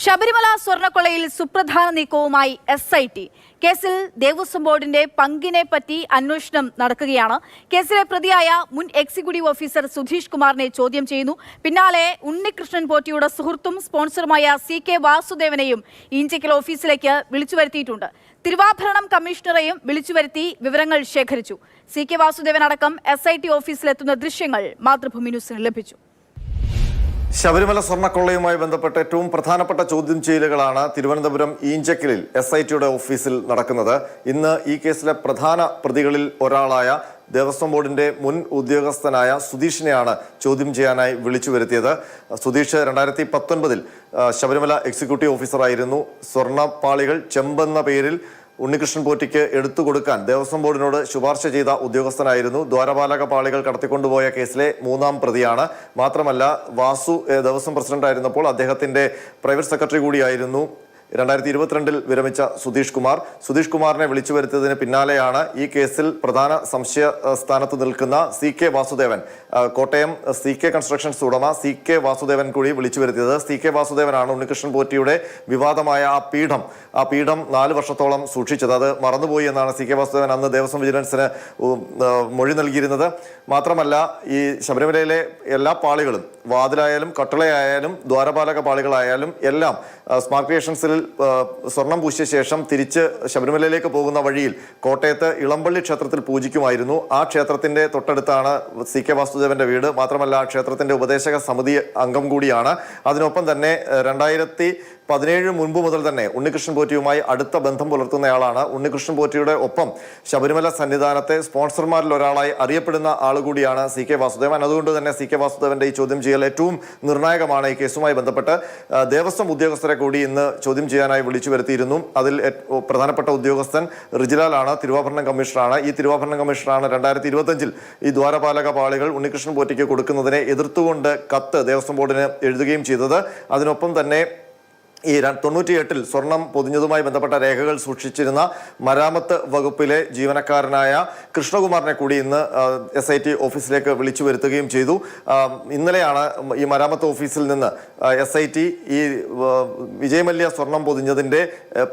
ശബരിമല സ്വർണ്ണക്കൊള്ളയിൽ സുപ്രധാന നീക്കവുമായി SIT. കേസിൽ ദേവസ്വം ബോർഡിന്റെ പങ്കിനെ പറ്റി അന്വേഷണം നടക്കുകയാണ്. കേസിലെ പ്രതിയായ മുൻ എക്സിക്യൂട്ടീവ് ഓഫീസർ സുധീഷ് കുമാറിനെ ചോദ്യം ചെയ്യുന്നു. പിന്നാലെ ഉണ്ണികൃഷ്ണൻ പോറ്റിയുടെ സുഹൃത്തും സ്പോൺസറുമായ CK വാസുദേവനെയും ഇഞ്ചക്കൽ ഓഫീസിലേക്ക് വിളിച്ചുവരുത്തിയിട്ടുണ്ട്. തിരുവാഭരണം കമ്മീഷണറെയും വിളിച്ചുവരുത്തി വിവരങ്ങൾ ശേഖരിച്ചു. CK വാസുദേവൻ അടക്കം SIT ഓഫീസിലെത്തുന്ന ദൃശ്യങ്ങൾ മാതൃഭൂമി ന്യൂസിന് ലഭിച്ചു. ശബരിമല സ്വർണ്ണക്കൊള്ളയുമായി ബന്ധപ്പെട്ട് ഏറ്റവും പ്രധാനപ്പെട്ട ചോദ്യം ചെയ്യലുകളാണ് തിരുവനന്തപുരം ഈഞ്ചക്കലിൽ SITയുടെ ഓഫീസിൽ നടക്കുന്നത്. ഇന്ന് ഈ കേസിലെ പ്രധാന പ്രതികളിൽ ഒരാളായ ദേവസ്വം ബോർഡിന്റെ മുൻ ഉദ്യോഗസ്ഥനായ സുധീഷിനെയാണ് ചോദ്യം ചെയ്യാനായി വിളിച്ചു വരുത്തിയത്. സുധീഷ് 2019 ശബരിമല എക്സിക്യൂട്ടീവ് ഓഫീസറായിരുന്നു. സ്വർണ്ണപ്പാളികൾ ചെമ്പെന്ന പേരിൽ ഉണ്ണികൃഷ്ണൻ പോറ്റിക്ക് എടുത്തു കൊടുക്കാൻ ദേവസ്വം ബോർഡിനോട് ശുപാർശ ചെയ്ത ഉദ്യോഗസ്ഥനായിരുന്നു. ദ്വാരപാലക പാളികൾ കടത്തിക്കൊണ്ടുപോയ കേസിലെ 3ാം പ്രതിയാണ്. മാത്രമല്ല, വാസു ദേവസ്വം പ്രസിഡന്റായിരുന്നപ്പോൾ അദ്ദേഹത്തിന്റെ പ്രൈവറ്റ് സെക്രട്ടറി കൂടിയായിരുന്നു 2022 വിരമിച്ച സുധീഷ് കുമാറിനെ വിളിച്ചു വരുത്തിയതിന് പിന്നാലെയാണ് ഈ കേസിൽ പ്രധാന സംശയ സ്ഥാനത്ത് നിൽക്കുന്ന CK Vasudevan, Kottayam CK constructions ഉടമ CK വാസുദേവൻ കൂടി വിളിച്ചു വരുത്തിയത്. CK വാസുദേവനാണ് ഉണ്ണികൃഷ്ണൻ പോറ്റിയുടെ വിവാദമായ ആ പീഠം 4 വർഷത്തോളം സൂക്ഷിച്ചത്. അത് മറന്നുപോയി എന്നാണ് CK വാസുദേവൻ അന്ന് ദേവസ്വം വിജിലൻസിന് മൊഴി നൽകിയിരുന്നത്. മാത്രമല്ല, ഈ ശബരിമലയിലെ എല്ലാ പാളികളും, വാതിലായാലും കട്ടളയായാലും ദ്വാരപാലക പാളികളായാലും എല്ലാം സ്മാർട്ട് ക്രിയേഷൻസിൽ സ്വർണം പൂശിയ ശേഷം തിരിച്ച് ശബരിമലയിലേക്ക് പോകുന്ന വഴിയിൽ കോട്ടയത്ത് ഇളമ്പള്ളി ക്ഷേത്രത്തിൽ പൂജിക്കുമായിരുന്നു. ആ ക്ഷേത്രത്തിന്റെ തൊട്ടടുത്താണ് CK വാസുദേവന്റെ വീട്. മാത്രമല്ല, ക്ഷേത്രത്തിന്റെ ഉപദേശക സമിതി അംഗം കൂടിയാണ്. അതിനൊപ്പം തന്നെ 2017 മുൻപ് മുതൽ തന്നെ ഉണ്ണികൃഷ്ണൻ പോറ്റിയുമായി അടുത്ത ബന്ധം പുലർത്തുന്നയാളാണ്. ഉണ്ണികൃഷ്ണൻ പോറ്റിയുടെ ഒപ്പം ശബരിമല സന്നിധാനത്തെ സ്പോൺസർമാരിൽ ഒരാളായി അറിയപ്പെടുന്ന ആളുകൂടിയാണ് CK വാസുദേവൻ. അതുകൊണ്ട് തന്നെ CK വാസുദേവന്റെ ഈ ചോദ്യം ചെയ്യൽ ഏറ്റവും നിർണായകമാണ്. ഈ കേസുമായി ബന്ധപ്പെട്ട് ദേവസ്വം ഉദ്യോഗസ്ഥരെ കൂടി ഇന്ന് ചോദ്യം ചെയ്യാനായി വിളിച്ചു വരുത്തിയിരുന്നു. അതിൽ പ്രധാനപ്പെട്ട ഉദ്യോഗസ്ഥൻ റിജിലാലാണ്, തിരുവാഭരണം കമ്മീഷണറാണ്. ഈ തിരുവാഭരണം കമ്മീഷണറാണ് 2025 ഈ ദ്വാരപാലക പാളികൾ ഉണ്ണികൃഷ്ണൻ പോറ്റിക്ക് കൊടുക്കുന്നതിനെ എതിർത്തുകൊണ്ട് കത്ത് ദേവസ്വം ബോർഡിന് എഴുതുകയും ചെയ്തത്. അതിനൊപ്പം തന്നെ ഈ 98 സ്വർണം പൊതിഞ്ഞതുമായി ബന്ധപ്പെട്ട രേഖകൾ സൂക്ഷിച്ചിരുന്ന മരാമത്ത് വകുപ്പിലെ ജീവനക്കാരനായ കൃഷ്ണകുമാറിനെ കൂടി ഇന്ന് SIT ഓഫീസിലേക്ക് വിളിച്ചു വരുത്തുകയും ചെയ്തു. ഇന്നലെയാണ് ഈ മരാമത്ത് ഓഫീസിൽ നിന്ന് SIT ഈ വിജയമല്യ സ്വർണം പൊതിഞ്ഞതിന്റെ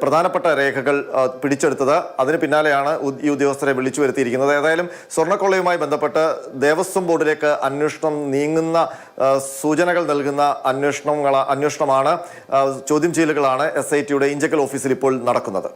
പ്രധാനപ്പെട്ട രേഖകൾ പിടിച്ചെടുത്തത്. അതിന് പിന്നാലെയാണ് ഈ ഉദ്യോഗസ്ഥരെ വിളിച്ചു വരുത്തിയിരിക്കുന്നത്. ഏതായാലും സ്വർണ്ണക്കൊള്ളയുമായി ബന്ധപ്പെട്ട് ദേവസ്വം ബോർഡിലേക്ക് അന്വേഷണം നീങ്ങുന്ന സൂചനകൾ നൽകുന്ന അന്വേഷണമാണ് ചോദ്യം ചെയ്യലുകളാണ് SITയുടെ ഇഞ്ചക്കൽ ഓഫീസിൽ ഇപ്പോൾ നടക്കുന്നത്.